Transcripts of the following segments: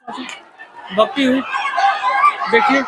भक्ति हुई, देखिए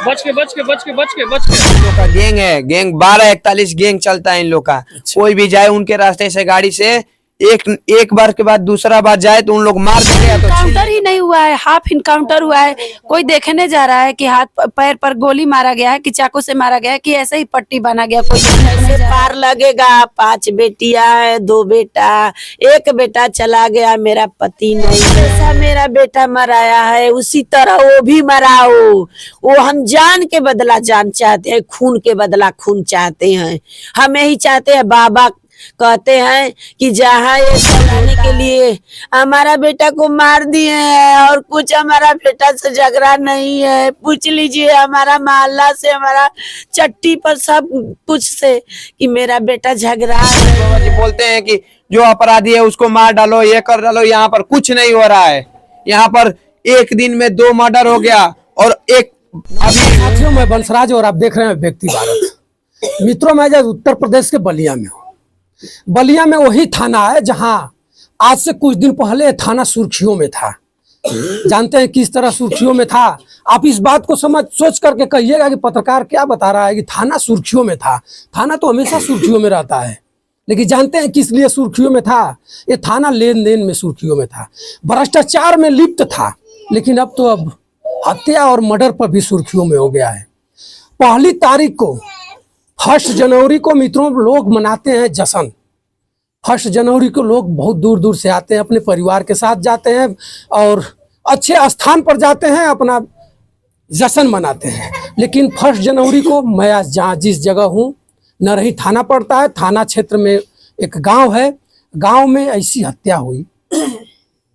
बच के इन लोग का गैंग है, गैंग 1241 गैंग चलता है इन लोग का। कोई भी जाए उनके रास्ते से गाड़ी से एक बार के बाद दूसरा बार जाए तो उन लोग मार देंगे। तो इनकाउंटर ही नहीं हुआ है, हाफ इनकाउंटर हुआ है। कोई देखने जा रहा है कि हाथ पैर पर गोली मारा गया है कि चाकू से मारा गया है कि ऐसे ही पट्टी बना गया। कोई ऐसे पार लगेगा। 5 बेटियां है, 2 बेटा, 1 बेटा चला गया, मेरा पति नहीं। जैसा मेरा बेटा मराया है उसी तरह वो भी मराओ। वो हम जान के बदला जान चाहते हैं, खून के बदला खून चाहते हैं। हमें ही चाहते हैं। बाबा कहते हैं कि जहाँ ये चलाने के लिए हमारा बेटा को मार दिए हैं और कुछ हमारा बेटा से झगड़ा नहीं है। पूछ लीजिए हमारा मोहल्ला से, हमारा चट्टी पर सब कुछ से कि मेरा बेटा झगड़ा है। बाबा जी बोलते हैं कि जो अपराधी है उसको मार डालो, ये कर डालो। यहाँ पर कुछ नहीं हो रहा है। यहाँ पर एक दिन में 2 मर्डर हो गया और एक अभी साथियों मैं बंसराज और आप देख रहे हैं व्यक्ति भारत। मित्रों मैं जब उत्तर प्रदेश के बलिया में हूँ। बलिया में वही थाना है जहां आज से कुछ दिन पहले थाना सुर्खियों में था। जानते हैं किस तरह सुर्खियों में था? आप इस बात को सोच करके कहिएगा कि पत्रकार क्या बता रहा है कि थाना सुर्खियों में था। थाना तो हमेशा सुर्खियों में रहता है, लेकिन जानते हैं किस लिए सुर्खियों में था? ये थाना लेन देन में सुर्खियों में था, भ्रष्टाचार में लिप्त था। लेकिन अब हत्या और मर्डर पर भी सुर्खियों में हो गया है। 1 तारीख को 1 जनवरी को मित्रों लोग मनाते हैं जश्न। 1 जनवरी को लोग बहुत दूर दूर से आते हैं, अपने परिवार के साथ जाते हैं और अच्छे स्थान पर जाते हैं, अपना जश्न मनाते हैं। लेकिन 1 जनवरी को मैं आज जहाँ जिस जगह हूँ, नरही थाना पड़ता है, थाना क्षेत्र में एक गांव है। गांव में ऐसी हत्या हुई,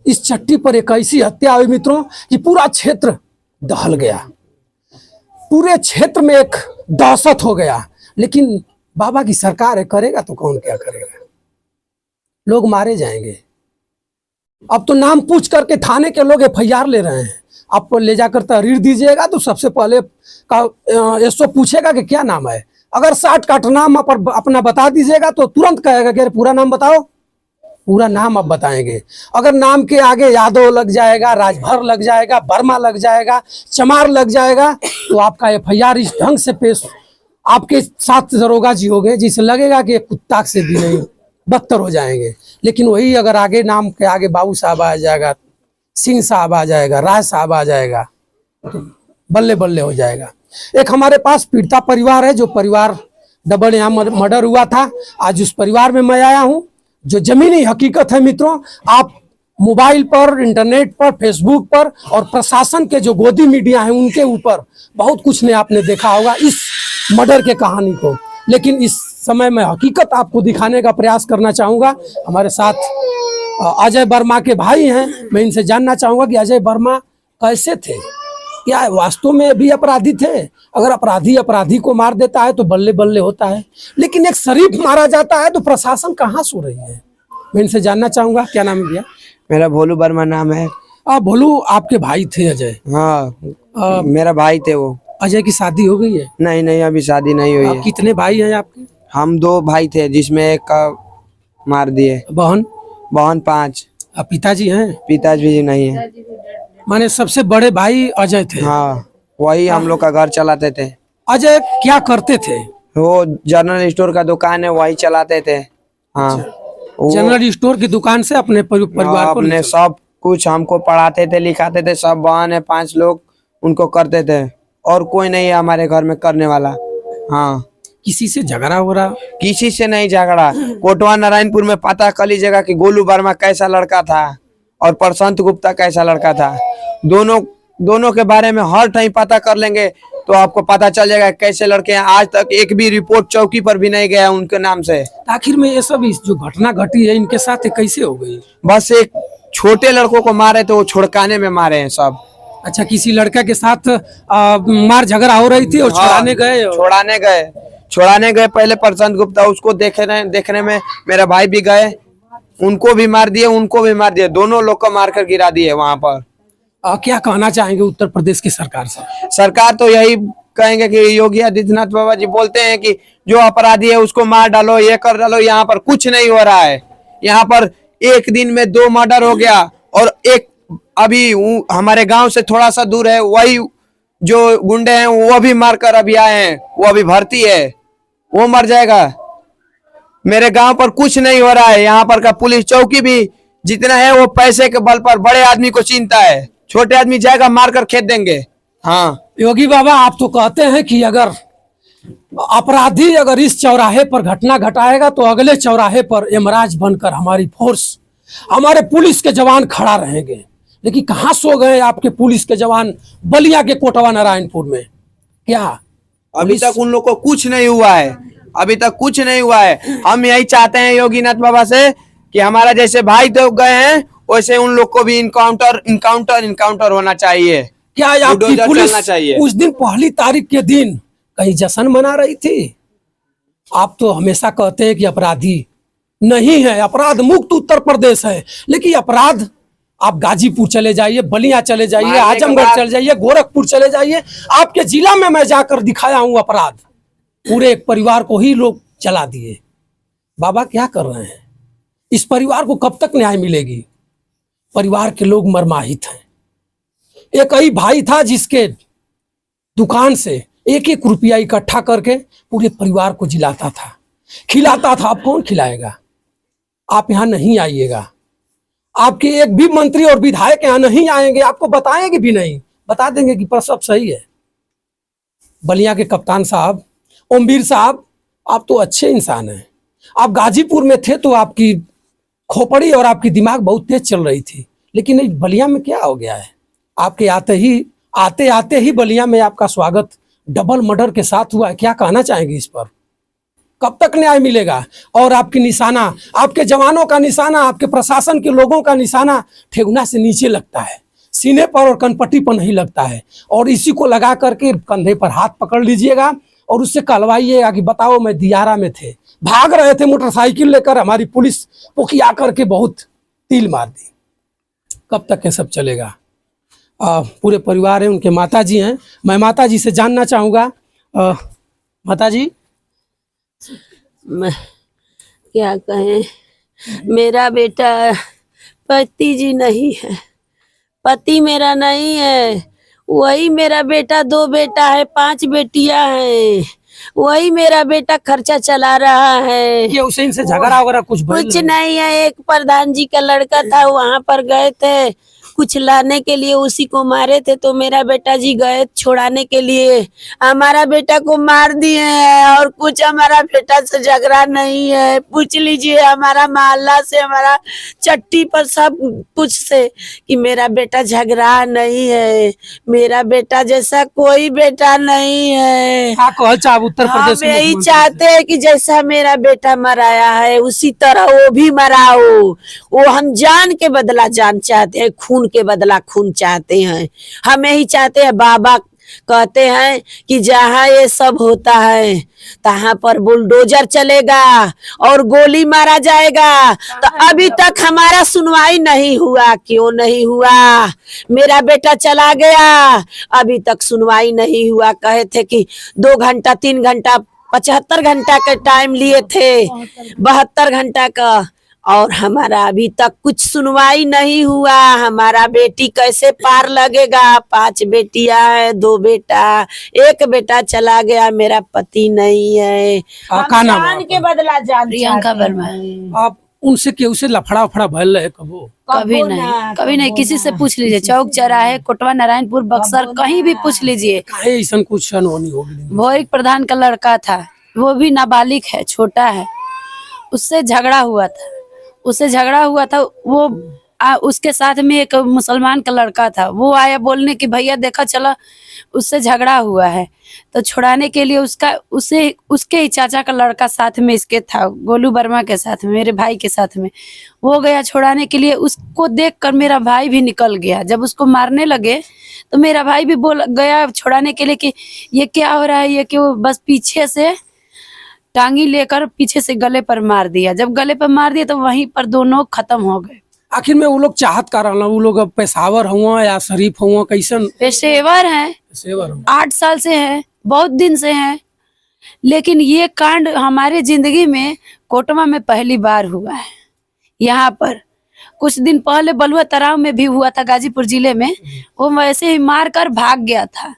इस चट्टी पर एक ऐसी हत्या हुई मित्रों कि पूरा क्षेत्र दहल गया। पूरे क्षेत्र में एक दहशत हो गया। लेकिन बाबा की सरकार है, करेगा तो कौन क्या करेगा? लोग मारे जाएंगे। अब तो नाम पूछ करके थाने के लोग FIR ले रहे हैं। आपको ले जाकर तहरीर दीजिएगा तो सबसे पहले ऐसो पूछेगा कि क्या नाम है। अगर 60 काट नाम अपना बता दीजिएगा तो तुरंत कहेगा कि पूरा नाम बताओ। पूरा नाम आप बताएंगे। अगर नाम के आगे यादव लग जाएगा, राजभर लग जाएगा, वर्मा लग जाएगा, चमार लग जाएगा तो आपका FIR इस ढंग से पेश आपके साथ दरोगा जी हो गए जिसे लगेगा कि कुत्ता से भी नहीं बदतर हो जाएंगे। लेकिन वही अगर आगे नाम के आगे बाबू साहब आ जाएगा, सिंह साहब आ जाएगा, राय साहब आ जाएगा तो बल्ले बल्ले हो जाएगा। एक हमारे पास पीड़िता परिवार है, जो परिवार डबल यहाँ मर्डर हुआ था। आज उस परिवार में मैं आया हूँ। जो जमीनी हकीकत है मित्रों, आप मोबाइल पर, इंटरनेट पर, फेसबुक पर और प्रशासन के जो गोदी मीडिया है उनके ऊपर बहुत कुछ ने आपने देखा होगा इस मर्डर के कहानी को। लेकिन इस समय मैं हकीकत आपको दिखाने का प्रयास करना चाहूँगा। हमारे साथ अजय वर्मा के भाई हैं। मैं इनसे जानना चाहूँगा कि अजय वर्मा कैसे थे, क्या वास्तव में भी अपराधी थे? अगर अपराधी को मार देता है तो बल्ले बल्ले होता है, लेकिन एक शरीफ मारा जाता है तो प्रशासन कहाँ सो रही है? मैं इनसे जानना चाहूँगा। क्या नाम है भैया? मेरा भोलू वर्मा नाम है। भोलू आपके भाई थे अजय? हाँ मेरा भाई थे वो। अजय की शादी हो गई है? नहीं अभी शादी नहीं हुई है। कितने भाई हैं आपके? हम 2 भाई थे जिसमें एक का मार दिए। बहन? 5। पिताजी हैं? पिताजी नहीं है। माने सबसे बड़े भाई अजय थे? हाँ वही हम लोग का घर चलाते थे। अजय क्या करते थे? वो जनरल स्टोर का दुकान है, वही चलाते थे। हाँ जनरल स्टोर की दुकान से अपने परिवार को अपने सब कुछ हमको पढ़ाते थे, लिखाते थे। सब बहन है 5 लोग, उनको करते थे और कोई नहीं है हमारे घर में करने वाला। हाँ किसी से झगड़ा हो रहा? किसी से नहीं झगड़ा। कोटवा नारायणपुर में पता कर लीजिएगा कि गोलू वर्मा कैसा लड़का था और प्रशांत गुप्ता कैसा लड़का था। दोनों के बारे में हर टाइम पता कर लेंगे तो आपको पता चल जाएगा कैसे लड़के हैं। आज तक एक भी रिपोर्ट चौकी पर भी नहीं गया उनके नाम से। आखिर में ये सब जो घटना घटी है इनके साथ कैसे हो गई? बस एक छोटे लड़कों को मारे तो वो छुड़काने में मारे हैं सब। अच्छा, किसी लड़का के साथ मार झगड़ा हो रही थी और छुड़ाने गए पहले प्रशांत गुप्ता, उसको देखने में मेरा भाई भी गए, उनको भी मार दिए, दोनों लोग को मारकर गिरा दिए वहां पर। क्या कहना चाहेंगे उत्तर प्रदेश की सरकार से? सरकार तो यही कहेंगे कि योगी आदित्यनाथ बाबा जी बोलते हैं कि जो अपराधी है उसको मार डालो, ये कर डालो। यहाँ पर कुछ नहीं हो रहा है। यहाँ पर एक दिन में 2 मर्डर हो गया, और एक अभी हमारे गांव से थोड़ा सा दूर है, वही जो गुंडे हैं वो भी मारकर अभी आए हैं, वो अभी भर्ती है, वो मर जाएगा। मेरे गांव पर कुछ नहीं हो रहा है। यहाँ पर का पुलिस चौकी भी जितना है वो पैसे के बल पर बड़े आदमी को चिंता है, छोटे आदमी जाएगा मारकर खेत देंगे। हाँ योगी बाबा, आप तो कहते हैं कि अगर अपराधी अगर इस चौराहे पर घटना घटाएगा तो अगले चौराहे पर यमराज बनकर हमारी फोर्स, हमारे पुलिस के जवान खड़ा रहेंगे। लेकिन कहाँ सो गए आपके पुलिस के जवान बलिया के कोटवा नारायणपुर में? क्या अभी तक उन लोग को कुछ नहीं हुआ है, अभी तक कुछ नहीं हुआ है। हम यही चाहते हैं योगीनाथ बाबा से कि हमारा जैसे भाई तो गए हैं वैसे उन लोग को भी इनकाउंटर होना चाहिए। क्या आपकी बुलडोजर पुलिस चलना चाहिए। उस दिन 1 तारीख के दिन कहीं जश्न मना रही थी? आप तो हमेशा कहते हैं कि अपराधी नहीं है, अपराध मुक्त उत्तर प्रदेश है, लेकिन अपराध आप गाजीपुर चले जाइए, बलिया चले जाइए, आजमगढ़ चले जाइए, गोरखपुर चले जाइए, आपके जिला में मैं जाकर दिखाया हूं अपराध। पूरे एक परिवार को ही लोग जला दिए। बाबा क्या कर रहे हैं? इस परिवार को कब तक न्याय मिलेगी? परिवार के लोग मर्माहित हैं। एक ही भाई था जिसके दुकान से 1-1 रुपया इकट्ठा करके पूरे परिवार को जिलाता था, खिलाता था। अब कौन खिलाएगा? आप यहाँ नहीं आइएगा, आपके एक भी मंत्री और विधायक यहाँ नहीं आएंगे, आपको बताएंगे भी नहीं, बता देंगे कि पर सब सही है। बलिया के कप्तान साहब, ओमवीर साहब, आप तो अच्छे इंसान हैं। आप गाजीपुर में थे तो आपकी खोपड़ी और आपकी दिमाग बहुत तेज चल रही थी, लेकिन इस बलिया में क्या हो गया है? आपके आते ही बलिया में आपका स्वागत डबल मर्डर के साथ हुआ है। क्या कहना चाहेंगे इस पर? कब तक न्याय मिलेगा? और आपकी निशाना, आपके जवानों का निशाना, आपके प्रशासन के लोगों का निशाना ठेहुना से नीचे लगता है, सीने पर और कनपट्टी पर नहीं लगता है। और इसी को लगा करके कंधे पर हाथ पकड़ लीजिएगा और उससे कहलवाइएगा कि बताओ मैं दियारा में थे, भाग रहे थे मोटरसाइकिल लेकर, हमारी पुलिस पोखिया करके बहुत तील मार दी। कब तक ये सब चलेगा? पूरे परिवार है, उनके माताजी हैं। मैं माताजी से जानना चाहूँगा, माताजी क्या कहें, मेरा बेटा पति जी नहीं है, पति मेरा नहीं है। वही मेरा बेटा, 2 बेटा है, 5 बेटियां हैं, वही मेरा बेटा खर्चा चला रहा है। ये उसे इनसे झगड़ा वगैरह कुछ नहीं है। एक प्रधान जी का लड़का था, वहां पर गए थे कुछ लाने के लिए, उसी को मारे थे, तो मेरा बेटा जी गए छुड़ाने के लिए, हमारा बेटा को मार दिए हैं। और कुछ हमारा बेटा से झगड़ा नहीं है। पूछ लीजिए हमारा मोहल्ला से, हमारा चट्टी पर सब कुछ से कि मेरा बेटा झगड़ा नहीं है। मेरा बेटा जैसा कोई बेटा नहीं है। उत्तर प्रदेश हम यही चाहते हैं कि जैसा मेरा बेटा मराया है उसी तरह वो भी मराओ। वो हम जान के बदला जान चाहते हैं, खून के बदला खून चाहते हैं। हम यही चाहते हैं। बाबा कहते हैं कि जहाँ ये सब होता है तहाँ पर बुलडोजर चलेगा और गोली मारा जाएगा। तो अभी तक हमारा सुनवाई नहीं हुआ। क्यों नहीं हुआ? मेरा बेटा चला गया, अभी तक सुनवाई नहीं हुआ। कहे थे कि 2 घंटा 3 घंटा 75 घंटा का टाइम लिए थे, 72 घंटा का, और हमारा अभी तक कुछ सुनवाई नहीं हुआ। हमारा बेटी कैसे पार लगेगा? 5 बेटियां है, 2 बेटा, 1 बेटा चला गया, मेरा पति नहीं है। हम जान के बदला जान। प्रियंका वर्मा। आप उनसे केहू से लफड़ा उफड़ा भल रहे कबो? कभी नहीं, कभी नहीं। किसी से पूछ लीजिए, चौक चौराहे, कोटवा नारायणपुर, बक्सर, कहीं भी पूछ लीजिए। ऐसा कुछ अनहोनी हो गई? वो एक प्रधान का लड़का था, वो भी नाबालिग है, छोटा है, उससे झगड़ा हुआ था। वो उसके साथ में एक मुसलमान का लड़का था, वो आया बोलने कि भैया देखा चला उससे झगड़ा हुआ है, तो छुड़ाने के लिए उसके ही चाचा का लड़का साथ में इसके था, गोलू वर्मा के साथ में, मेरे भाई के साथ में। वो गया छुड़ाने के लिए, उसको देखकर मेरा भाई भी निकल गया। जब उसको मारने लगे तो मेरा भाई भी बोल गया छुड़ाने के लिए कि ये क्या हो रहा है, ये क्यों। बस पीछे से टांगी लेकर पीछे से गले पर मार दिया। जब गले पर मार दिया तो वहीं पर दोनों खत्म हो गए। आखिर में वो लोग चाहत कर रहा, वो लोग पेशावर हुआ या शरीफ हुआ? कैसन पेशेवर हैं, 8 साल से हैं, बहुत दिन से हैं। लेकिन ये कांड हमारे जिंदगी में कोटवा में पहली बार हुआ है। यहाँ पर कुछ दिन पहले बलुआ तराव में भी हुआ था, गाजीपुर जिले में। वो वैसे ही मार कर भाग गया था।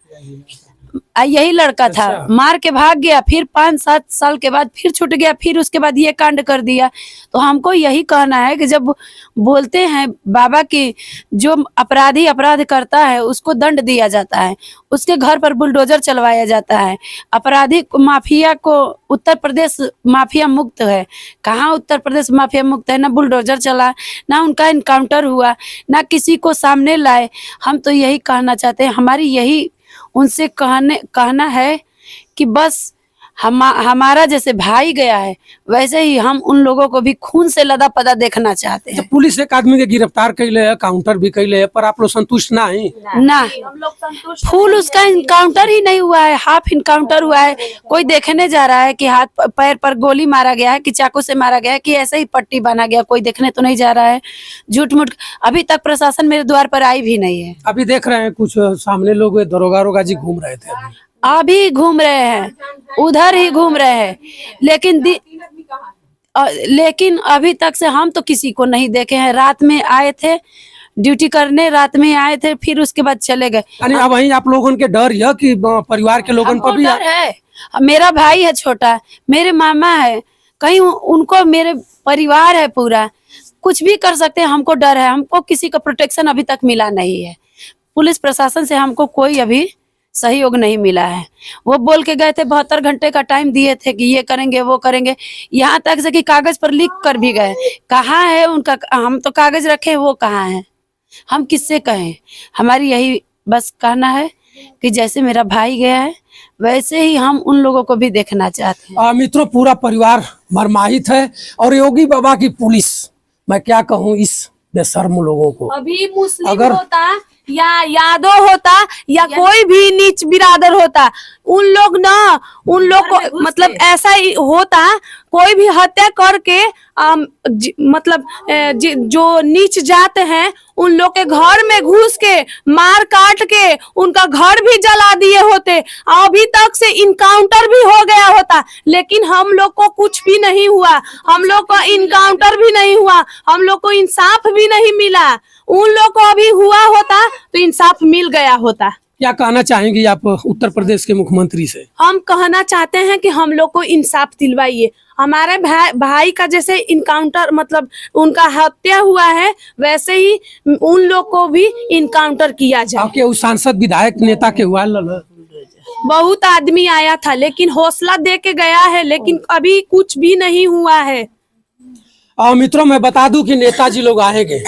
यही लड़का था, मार के भाग गया, फिर 5-7 साल के बाद फिर छूट गया, फिर उसके बाद ये कांड कर दिया। तो हमको यही कहना है कि जब बोलते हैं बाबा की जो अपराधी अपराध करता है उसको दंड दिया जाता है, उसके घर पर बुलडोजर चलवाया जाता है। अपराधी माफिया को उत्तर प्रदेश माफिया मुक्त है। कहाँ उत्तर प्रदेश माफिया मुक्त है? ना बुलडोजर चला, ना उनका इनकाउंटर हुआ, ना किसी को सामने लाए। हम तो यही कहना चाहते हैं, हमारी यही उनसे कहना है कि बस हमारा जैसे भाई गया है वैसे ही हम उन लोगों को भी खून से लदा पदा देखना चाहते हैं। पुलिस एक आदमी के गिरफ्तार कैले है, काउंटर भी कैले है, पर आप लोग संतुष्ट ना है? ना, फुल उसका इनकाउंटर ही नहीं हुआ है, हाफ इनकाउंटर हुआ है। कोई देखने जा रहा है कि हाथ पैर पर गोली मारा गया है, कि चाकू से मारा गया है, कि ऐसे ही पट्टी बांधा गया, कोई देखने तो नहीं जा रहा है। झूठ मूठ अभी तक प्रशासन मेरे द्वार पर आई भी नहीं है। अभी देख रहे हैं कुछ सामने लोग दरोगा जी घूम रहे थे, अभी घूम रहे हैं, उधर ही घूम रहे हैं, लेकिन अभी तक से हम तो किसी को नहीं देखे हैं। रात में आए थे ड्यूटी करने, रात में आए थे, फिर उसके बाद चले गए। अब वहीं आप लोगों के डर है कि परिवार के लोगों पर भी डर है। मेरा भाई है छोटा, मेरे मामा है, कहीं उनको मेरे परिवार है पूरा, कुछ भी कर सकते हैं। हमको डर है, हमको किसी का प्रोटेक्शन अभी तक मिला नहीं है। पुलिस प्रशासन से हमको कोई अभी सहयोग नहीं मिला है। वो बोल के गए थे 72 घंटे का टाइम दिए थे कि ये करेंगे वो करेंगे, यहाँ तक से कि कागज पर लिख कर भी गए। कहाँ है उनका? हम तो कागज रखे, वो कहाँ है? हम किससे कहें? हमारी यही बस कहना है कि जैसे मेरा भाई गया है वैसे ही हम उन लोगों को भी देखना चाहते हैं। मित्रों, पूरा परिवार मर्माहित है और योगी बाबा की पुलिस, मैं क्या कहूँ इस बेशर्म लोगों को। अभी मुस्लिम होता या यादव होता या कोई भी नीच बिरादर होता, उन लोग को मतलब ऐसा ही होता, कोई भी हत्या करके मतलब जो नीच जात हैं उन लोग के घर में घुस के मार काट के उनका घर भी जला दिए होते। अभी तक से इनकाउंटर भी हो गया होता, लेकिन हम लोग को कुछ भी नहीं हुआ। हम लोग को इनकाउंटर भी नहीं हुआ, हम लोग को इंसाफ भी नहीं मिला। उन लोग को अभी हुआ होता तो इंसाफ मिल गया होता। क्या कहना चाहेंगी आप उत्तर प्रदेश के मुख्यमंत्री से? हम कहना चाहते हैं कि हम लोग को इंसाफ दिलवाइए। हमारे भाई का जैसे इनकाउंटर मतलब उनका हत्या हुआ है, वैसे ही उन लोग को भी इनकाउंटर किया जाए। आपके उस सांसद विधायक नेता के हुआ बहुत आदमी आया था, लेकिन हौसला दे के गया है, लेकिन अभी कुछ भी नहीं हुआ है। मित्रों, मैं बता दूं कि नेताजी लोग आएंगे।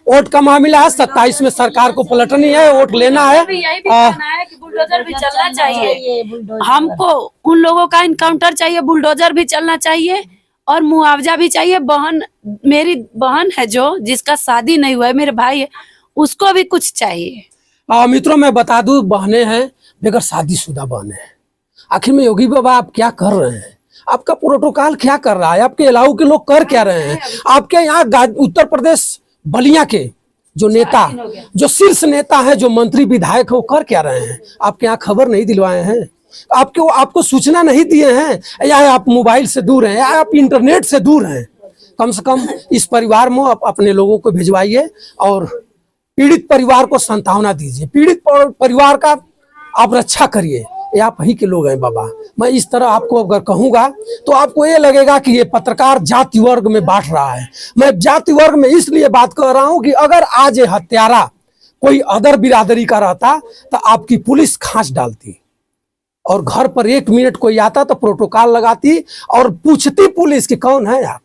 वोट का मामला है, 27 में सरकार को पलटनी है, वोट लेना है। यही भी कहना है कि बुलडोजर भी चलना चाहिए। हमको उन लोगों का इनकाउंटर चाहिए, बुलडोजर भी चलना चाहिए और मुआवजा भी चाहिए। मेरी बहन है जो जिसका शादी नहीं हुआ है, मेरे भाई है, उसको भी कुछ चाहिए। मित्रों, मैं बता दूं, बहने हैं बगैर शादीशुदा बहने हैं। आखिर में योगी बाबा आप क्या कर रहे हैं? आपका प्रोटोकॉल क्या कर रहा है? आपके इलाके के लोग कर क्या रहे हैं? आपके यहाँ उत्तर प्रदेश बलिया के जो नेता, जो शीर्ष नेता है, जो मंत्री विधायक है, वो कर क्या रहे हैं? आपके यहाँ खबर नहीं दिलवाए हैं? आपको सूचना नहीं दिए हैं? या आप मोबाइल से दूर हैं, या आप इंटरनेट से दूर हैं? कम से कम इस परिवार में आप अपने लोगों को भिजवाइए और पीड़ित परिवार को सांत्वना दीजिए। पीड़ित परिवार का आप रक्षा करिए। ये आप ही के लोग हैं बाबा। मैं इस तरह आपको अगर कहूँगा तो आपको ये लगेगा कि ये पत्रकार जाति वर्ग में बांट रहा है। मैं जाति वर्ग में इसलिए बात कर रहा हूँ कि अगर आज ये हत्यारा कोई अदर बिरादरी का रहता तो आपकी पुलिस खांच डालती और घर पर 1 मिनट कोई आता तो प्रोटोकॉल लगाती और पूछती पुलिस कि कौन है आप।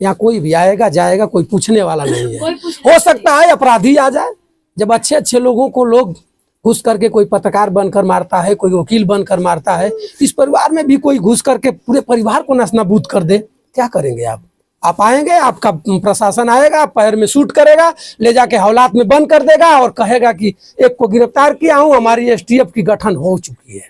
यहाँ कोई भी आएगा जाएगा, कोई पूछने वाला नहीं है। हो सकता है अपराधी आ जाए। जब अच्छे अच्छे लोगों को लोग घुस करके, कोई पत्रकार बनकर मारता है, कोई वकील बनकर मारता है, इस परिवार में भी कोई घुस करके पूरे परिवार को नस्तानाबूद कर दे, क्या करेंगे आप? आप आएंगे, आपका प्रशासन आएगा, पैर में शूट करेगा, ले जाके हौलात में बंद कर देगा और कहेगा कि एक को गिरफ्तार किया हूं, हमारी STF की गठन हो चुकी है।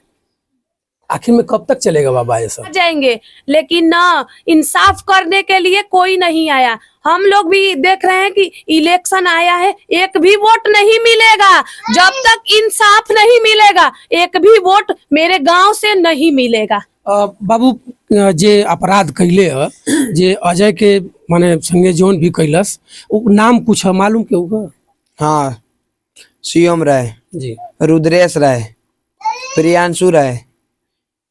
आखिर में कब तक चलेगा बाबा ये सब? जाएंगे, लेकिन ना इंसाफ करने के लिए कोई नहीं आया। हम लोग भी देख रहे हैं कि इलेक्शन आया है, एक भी वोट नहीं मिलेगा जब तक इंसाफ नहीं मिलेगा। एक भी वोट मेरे गांव से नहीं मिलेगा। बाबू, जे अपराध कैले है, जे अजय के माने संगे जोन भी कैलस, उ नाम कुछ है मालूम के होगा? हाँ, शिवम राय, जी। रुद्रेश राय, प्रियांशु राय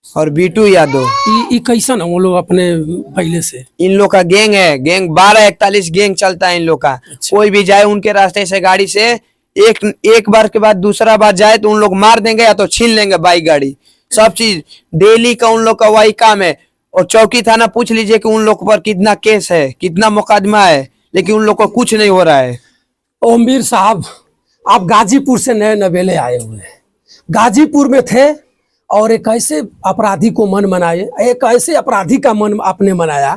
और बीटू यादव। ई कैसन है वो लोग अपने पहले से? इन लोग का गैंग है, गैंग 1241 गैंग चलता है इन लोग का। कोई भी जाए उनके रास्ते से गाड़ी से, एक बार के बाद दूसरा बार जाए तो उन लोग मार देंगे या तो छीन लेंगे बाइक गाड़ी, सब चीज डेली का उन लोग का वही काम है। और चौकी थाना पूछ लीजिए कि उन लोग पर कितना केस है, कितना मुकदमा है, लेकिन उन लोग को कुछ नहीं हो रहा है। ओमवीर साहब, आप गाजीपुर से नए नवेले आए हुए हैं, गाजीपुर में थे और एक ऐसे अपराधी को मन मनाए, एक ऐसे अपराधी का मन आपने मनाया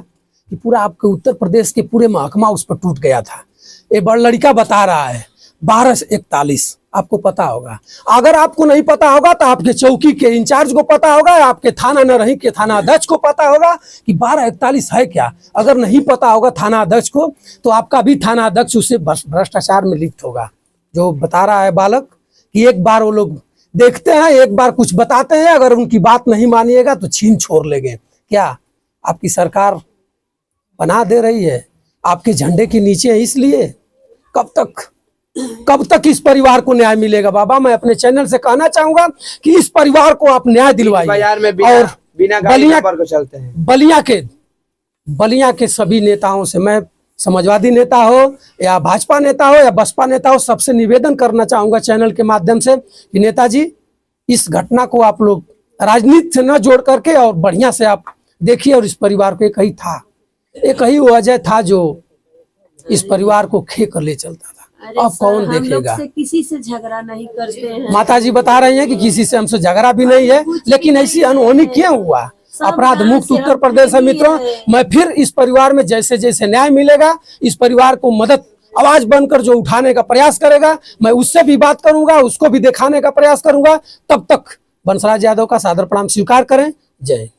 कि पूरा आपके उत्तर प्रदेश के पूरे महकमा उस पर टूट गया था। ये बड़ लड़का बता रहा है 12 से 41, आपको पता होगा। अगर आपको नहीं पता होगा तो आपके चौकी के इंचार्ज को पता होगा, आपके थाना नरही के थाना अध्यक्ष को पता होगा कि 1241 है क्या। अगर नहीं पता होगा थाना अध्यक्ष को तो आपका भी थाना अध्यक्ष उससे भ्रष्टाचार में लिप्त होगा। जो बता रहा है बालक कि एक बार वो लोग देखते हैं, एक बार कुछ बताते हैं, अगर उनकी बात नहीं मानिएगा तो छीन छोड़ लेंगे। क्या आपकी सरकार बना दे रही है आपके झंडे के नीचे है, इसलिए कब तक इस परिवार को न्याय मिलेगा? बाबा, मैं अपने चैनल से कहना चाहूंगा कि इस परिवार को आप न्याय दिलवाइए। बाजार में और बिना नंबर को चलते हैं। बलिया के सभी नेताओं से, मैं समाजवादी नेता हो या भाजपा नेता हो या बसपा नेता हो, सबसे निवेदन करना चाहूंगा चैनल के माध्यम से कि नेताजी, इस घटना को आप लोग राजनीति से न जोड़ करके और बढ़िया से आप देखिए। और इस परिवार को एक ही वजह था जो इस परिवार को खे कर ले चलता था। अब कौन देखेगा? किसी से झगड़ा नहीं करते हैं। माता जी बता रही हैं कि किसी से हमसे झगड़ा भी नहीं है, लेकिन ऐसी अनहोनी क्यों हुआ? अपराध मुक्त उत्तर प्रदेश है मित्रों। मैं फिर इस परिवार में जैसे जैसे न्याय मिलेगा, इस परिवार को मदद आवाज बनकर जो उठाने का प्रयास करेगा, मैं उससे भी बात करूंगा, उसको भी दिखाने का प्रयास करूंगा। तब तक बंसराज यादव का सादर प्रणाम स्वीकार करें। जय।